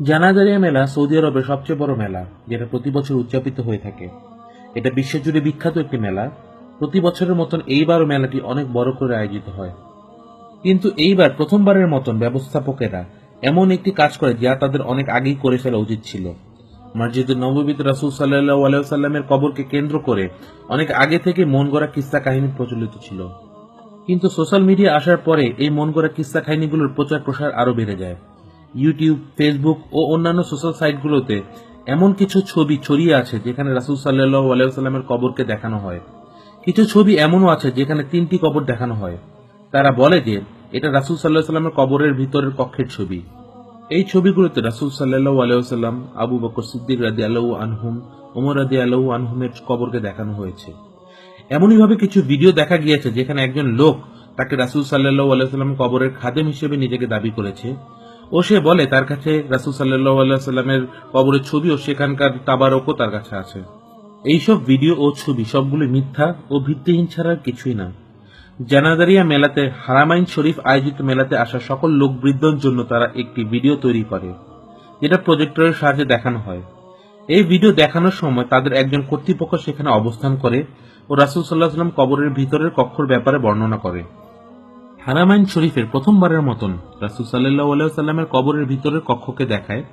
জানাজারিয়া মেলা সৌদি আরবের সবচেয়ে বড় মেলা, যেটা প্রতি বছর উদযাপিত হয়ে থাকে। এটা বিশ্বজুড়ে বিখ্যাত একটি মেলা। প্রতি বছরের মতন এইবারও মেলাটি অনেক বড় করে আয়োজিত হয়। কিন্তু এইবার প্রথমবারের মতন ব্যবস্থাপকেরা এমন একটি কাজ করে যা তাদের অনেক আগেই করে ফেলা উচিত ছিল। মসজিদুন নববীতে রাসূল সাল্লাল্লাহু আলাইহি ওয়াসাল্লামের কবরকে কেন্দ্র করে অনেক আগে থেকে মন গড়া কিস্সা কাহিনী প্রচলিত ছিল। কিন্তু সোশ্যাল মিডিয়া আসার পরে এই মন গড়া কিস্সা কাহিনীগুলোর প্রচার প্রসার আরো বেড়ে যায়। ইউটিউব, ফেসবুক ও অন্যান্য সোশ্যাল সাইটগুলোতে এমন কিছু ছবি ছড়িয়ে আছে যেখানে রাসূল সাল্লাল্লাহু আলাইহি ওয়াসাল্লামের কবরকে দেখানো হয়। কিছু ছবি এমনও আছে যেখানে 3টি কবর দেখানো হয়। তারা বলে যে এটা রাসূল সাল্লাল্লাহু আলাইহি ওয়াসাল্লামের কবরের ভিতরের কক্ষের ছবি। এই ছবিগুলোতে রাসূল সাল্লাল্লাহু আলাইহি ওয়াসাল্লাম, আবু বকর সিদ্দিক রাদিয়াল্লাহু আনহুম, ওমর রাদিয়াল্লাহু আনহুমের কবরকে দেখানো হয়েছে। এমনইভাবে কিছু ভিডিও দেখা গিয়েছে যেখানে একজন লোক তাকে রাসূল সাল্লাল্লাহু আলাইহি ওয়াসাল্লাম কবরের খাদেম হিসেবে নিজেকে দাবি করেছে ও সে বলে তার কাছে রাসূল সাল্লাল্লাহু আলাইহি ওয়াসাল্লামের কবরের ছবি ও সেখানকার তাবারকও তার কাছে আছে। এইসব ভিডিও ও ছবি সবগুলো মিথ্যা ও ভিত্তিহীন ছাড়া কিছুই না। জানাজারিয়া মেলাতে হারামাইন শরীফ আয়োজিত মেলাতে আসা সকল লোকবৃন্দর জন্য তারা একটি ভিডিও তৈরি করে, যেটা প্রজেক্টরের সাহায্যে দেখানো হয়। এই ভিডিও দেখানোর সময় তাদের একজন কর্তৃপক্ষ সেখানে অবস্থান করে ও রাসূল সাল্লাল্লাহু আলাইহি ওয়াসাল্লাম কবরের ভিতরের কক্ষের ব্যাপারে বর্ণনা করে। হারামাইন শরীফের প্রথমবারের মতন রাসূল সাল্লাল্লাহু আলাইহি ওয়াসাল্লামের কবরের ভিতরের কক্ষকে দেখায়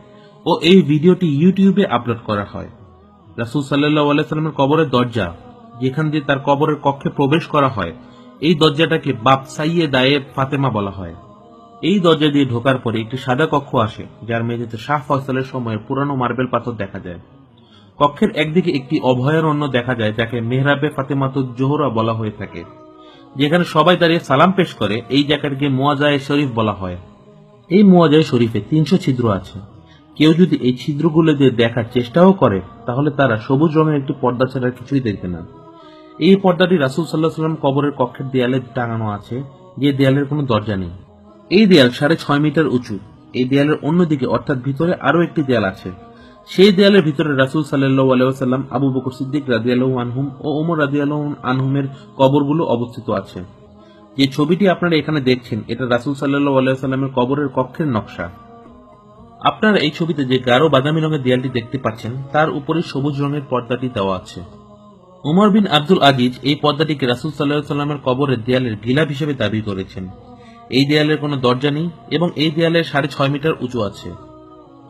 ও এই ভিডিওটি ইউটিউবে আপলোড করা হয়। রাসূল সাল্লাল্লাহু আলাইহি ওয়াসাল্লামের কবরের দরজা, যেখান দিয়ে তার কবরের কক্ষে প্রবেশ করা হয়, এই দরজাটাকে বাব সাইয়েদায়ে ফাতেমা বলা হয়। এই দরজা দিয়ে ঢোকার পরে একটি সাদা কক্ষ আসে, যার মেঝেতে শাহ ফয়সালের সময়ের পুরানো মার্বেল পাথর দেখা যায়। কক্ষের একদিকে একটি অভয়ারণ্য দেখা যায়, যাকে মেহরাবে ফাতেমাতুজ জোহরা বলা হয়ে থাকে, যেখানে সবাই দাঁড়িয়ে সালাম পেশ করে। এই জায়গাটাকে মুয়াজায়ে শরীফ বলা হয়। এই মুয়াজায়ে শরীফে 300 ছিদ্র আছে। কেউ যদি এই ছিদ্রগুলো দিয়ে দেখার চেষ্টাও করে তাহলে তারা সবুজ রঙের একটি পর্দা ছাড়া কিছুই দেখবে না। এই পর্দাটি রাসূল সাল্লাল্লাহু আলাইহি ওয়াসাল্লাম কবরের কক্ষের দেয়ালে টাঙানো আছে, যে দেয়ালের কোনো দরজা নেই। এই দেয়াল 6.5 মিটার উঁচু। এই দেয়ালের অন্যদিকে অর্থাৎ ভিতরে আরো একটি দেয়াল আছে। সেই দেয়ালের ভিতরে রাসূল সাল্লাল্লাহু আলাইহি ওয়াসাল্লাম, আবু বকর সিদ্দিক রাদিয়াল্লাহু আনহুম ও ওমর রাদিয়াল্লাহু আনহুমের কবরগুলো অবস্থিত আছে। যে ছবিটি আপনারা এখানে দেখছেন, এটা রাসূল সাল্লাল্লাহু আলাইহি ওয়াসাল্লামের কবরের কক্ষের নকশা। আপনারা এই ছবিতে যে গাঢ় বাদামি রঙের দেয়ালটি দেখতে পাচ্ছেন, তার উপরে সবুজ রঙের পর্দাটি দেওয়া আছে। উমর বিন আব্দুল আজিজ এই পর্দাটিকে রাসূল সাল্লাল্লাহু আলাইহি ওয়াসাল্লামের কবরের দেয়ালের গিলাফ হিসেবে দাবি করেছেন। এই দেয়ালের কোনো দরজা নেই এবং এই দেয়ালের 6.5 মিটার উঁচু আছে।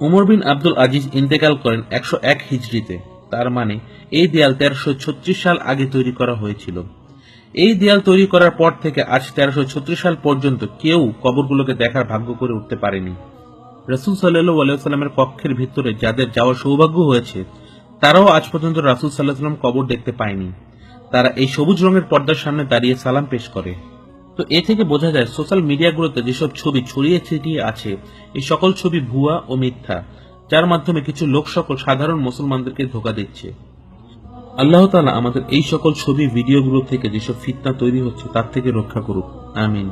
উমর বিন আব্দুল আজিজ ইন্তেকাল করেন 101 হিজরিতে। তার মানে এই দেয়াল 1336 সাল আগে তৈরি করা হয়েছিল। এই দেয়াল তৈরি করার পর থেকে আজ 1336 সাল পর্যন্ত কেউ কবরগুলোকে দেখার ভাগ্য করে উঠতে পারেনি। রাসূল সাল্লাল্লাহু আলাইহি ওয়াসাল্লামের কক্ষের ভিতরে যাদের যাওয়ার সৌভাগ্য হয়েছে, তারাও আজ পর্যন্ত রাসূল সাল্লাল্লাহু আলাইহি ওয়াসাল্লাম কবর দেখতে পায়নি। তারা এই সবুজ রঙের পর্দার সামনে দাঁড়িয়ে সালাম পেশ করে। তো এ থেকে বোঝা যায় সোশ্যাল মিডিয়াগুলোতে যেসব ছবি ছড়িয়ে ছিটিয়ে আছে, এই সকল ছবি ভুয়া ও মিথ্যা, যার মাধ্যমে কিছু লোক সকল সাধারণ মুসলমানদেরকে ধোঁকা দিচ্ছে। আল্লাহ তাআলা আমাদের এই সকল ছবি ভিডিওগুলো থেকে যেসব ফিতনা তৈরি হচ্ছে তার থেকে রক্ষা করুক। আমিন।